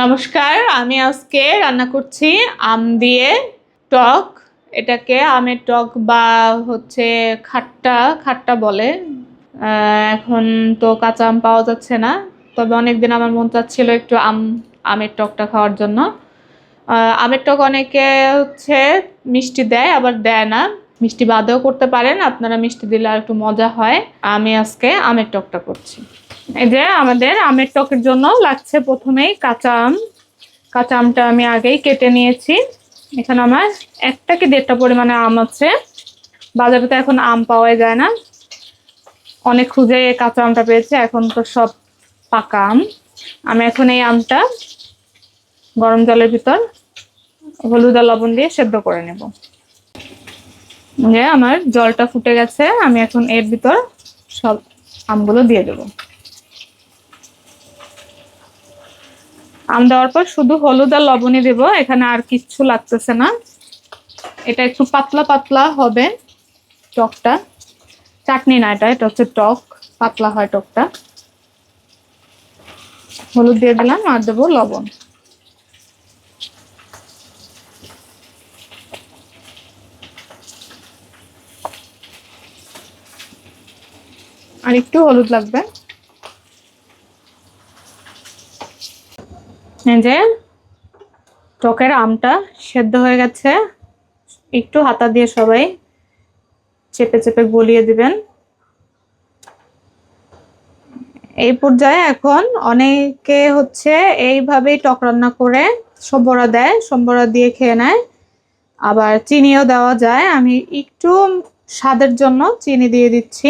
নমস্কার, আমি আজকে রান্না করছি আম দিয়ে টক। এটাকে আমের টক বা হচ্ছে খাট্টা খাট্টা বলে। এখন তো কাঁচা আম পাওয়া যাচ্ছে না, তবে অনেকদিন আমার মন চাচ্ছিল একটু আমের টকটা খাওয়ার জন্য। আমের টক অনেকে হচ্ছে মিষ্টি দেয়, আবার দেয় না। মিষ্টি বাদেও করতে পারেন, আপনারা মিষ্টি দিলে আর একটু মজা হয়। আমি আজকে আমের টকটা করছি। এই যে আমাদের আমের টকের জন্য লাগছে প্রথমেই কাঁচা আম। কাঁচা আমটা আমি আগেই কেটে নিয়েছি। এখানে আমার 1টা কি 1.5টা পরিমাণে আম আছে। বাজারে তো এখন আম পাওয়া যায় না, অনেক খুঁজে কাঁচা আমটা পেয়েছে, এখন তো সব পাকা আম। আমি এখন এই আমটা গরম জলের ভিতর হলুদ আর লবণ দিয়ে সেদ্ধ করে নেব। আমার জলটা ফুটে গেছে, আমি এখন এর ভিতর সব আমগুলো দিয়ে দেবো। আম দেওয়ার পর শুধু হলুদ আর লবণই দেবো, এখানে আর কিচ্ছু লাগতেছে না। এটা একটু পাতলা পাতলা হবে টকটা, চাটনি না, এটা হচ্ছে টক, পাতলা হয় টকটা। হলুদ দিয়ে দিলাম আর দেবো লবণ। আর একটু হলুদ লাগবে। এই যে টকের আমটা সেদ্ধ হয়ে গেছে, একটু হাতা দিয়ে সবাই চেপে চেপে গলিয়ে দিবেন। এই পর্যায়ে এখন অনেকে হচ্ছে এইভাবেই টক রান্না করে সম্বরা দেয়, সম্বরা দিয়ে খেয়ে নেয়, আবার চিনিও দেওয়া যায়। আমি একটু স্বাদের জন্য চিনি দিয়ে দিচ্ছি।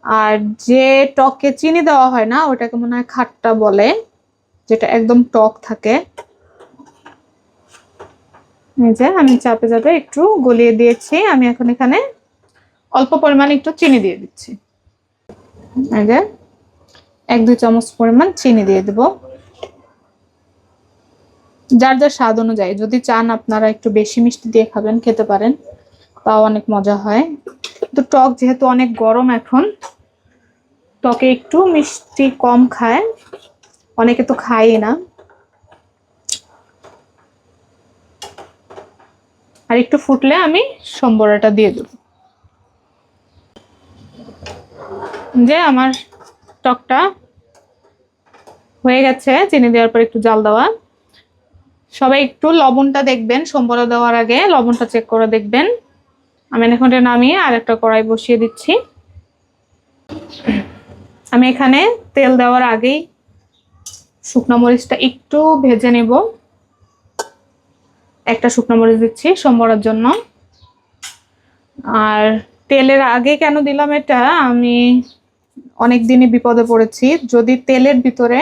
আর যে টকে চিনি দেওয়া হয় না ওটাকে মনে হয় খাট্টা বলে, যেটা একদম টক থাকে। এই যে আমি চাপে চাপে একটু গলিয়ে দিয়েছি। আমি এখন এখানে অল্প পরিমাণে একটু চিনি দিয়ে দিচ্ছি। এই যে 1-2 চামচ পরিমাণ চিনি দিয়ে দেব, যার যার স্বাদ অনুযায়ী। যদি চান আপনারা একটু বেশি মিষ্টি দিয়ে খাবেন, খেতে পারেন, তাও অনেক মজা হয়। তো টক যেহেতু অনেক গরম, এখন টকে একটু মিষ্টি কম খায়, অনেকে তো খায় না। আর একটু ফুটলে আমি সম্বরাটা দিয়ে দেব। যে আমার টকটা হয়ে গেছে, চিনি দেওয়ার পর একটু জাল দেওয়া। সবাই একটু লবণটা দেখবেন, সম্বরা দেওয়ার আগে লবণটা চেক করে দেখবেন। আমি এখন এটা নামিয়ে আর একটা কড়াই বসিয়ে দিচ্ছি। আমি এখানে তেল দেওয়ার আগেই শুকনো মরিচটা একটু ভেজে নেব। একটা শুকনো মরিচ দিচ্ছি সম্বরার জন্য। আর তেলের আগে কেন দিলাম এটা, আমি অনেক দিনই বিপদে পড়েছি। যদি তেলের ভিতরে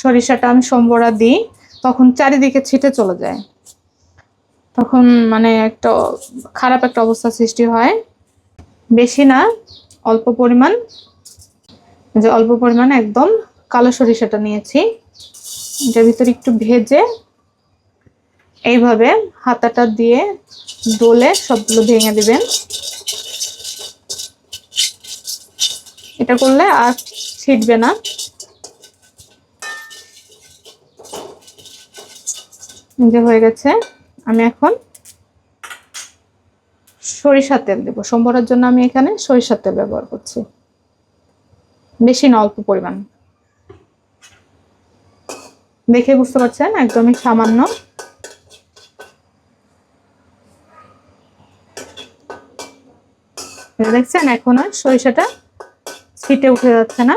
সরিষাটা আমি সম্বরা দিই, তখন চারিদিকে ছিটে চলে যায়, তখন মানে একটা খারাপ একটা অবস্থা সৃষ্টি হয়। বেশি না, অল্প পরিমাণ, যে অল্প পরিমাণ একদম কালো সরিষাটা নিয়েছি। এটার ভিতরে একটু ভেজে এইভাবে হাতাটা দিয়ে ডলে সবগুলো ভেঙে দিবেন। এটা করলে আর ছিটবে না। যে হয়ে গেছে, আমি এখন সরিষার তেল দেবো। সম্বরার জন্য আমি এখানে সরিষার তেল ব্যবহার করছি, বেশি না, অল্প পরিমাণ। দেখে বুঝতে পারছেন, একদমই সামান্য। দেখছেন এখন আর সরিষাটা ছিটে উঠে যাচ্ছে না।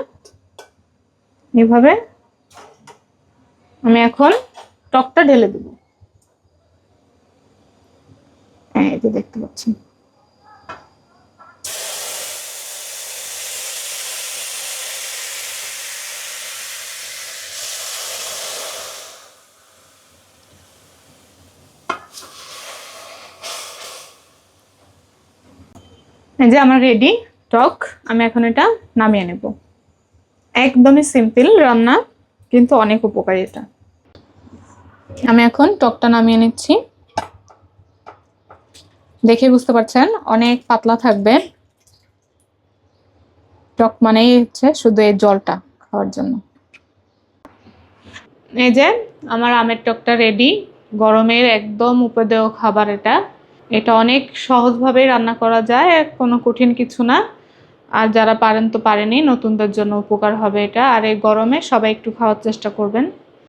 এইভাবে আমি এখন টকটা ঢেলে দেব। এই যে দেখতে পাচ্ছেন। এই যে আমার রেডি টক। আমি এখন এটা নামিয়ে নেব। একদমই সিম্পল রান্না, কিন্তু অনেক উপকারী এটা। আমি এখন টকটা নামিয়ে নিচ্ছি। দেখে বুঝতে পারছেন অনেক পাতলা থাকবে। টক মানেই হচ্ছে শুধু এই জলটা খাওয়ার জন্য। এই যে আমার আমের টকটা রেডি। গরমের একদম উপদেয় খাবার এটা। এটা অনেক সহজভাবে রান্না করা যায়, কোনো কঠিন কিছু না। আর যারা পারেন তো পারেনই, নতুনদের জন্য উপকার হবে এটা। আর এই গরমে সবাই একটু খাওয়ার চেষ্টা করবেন।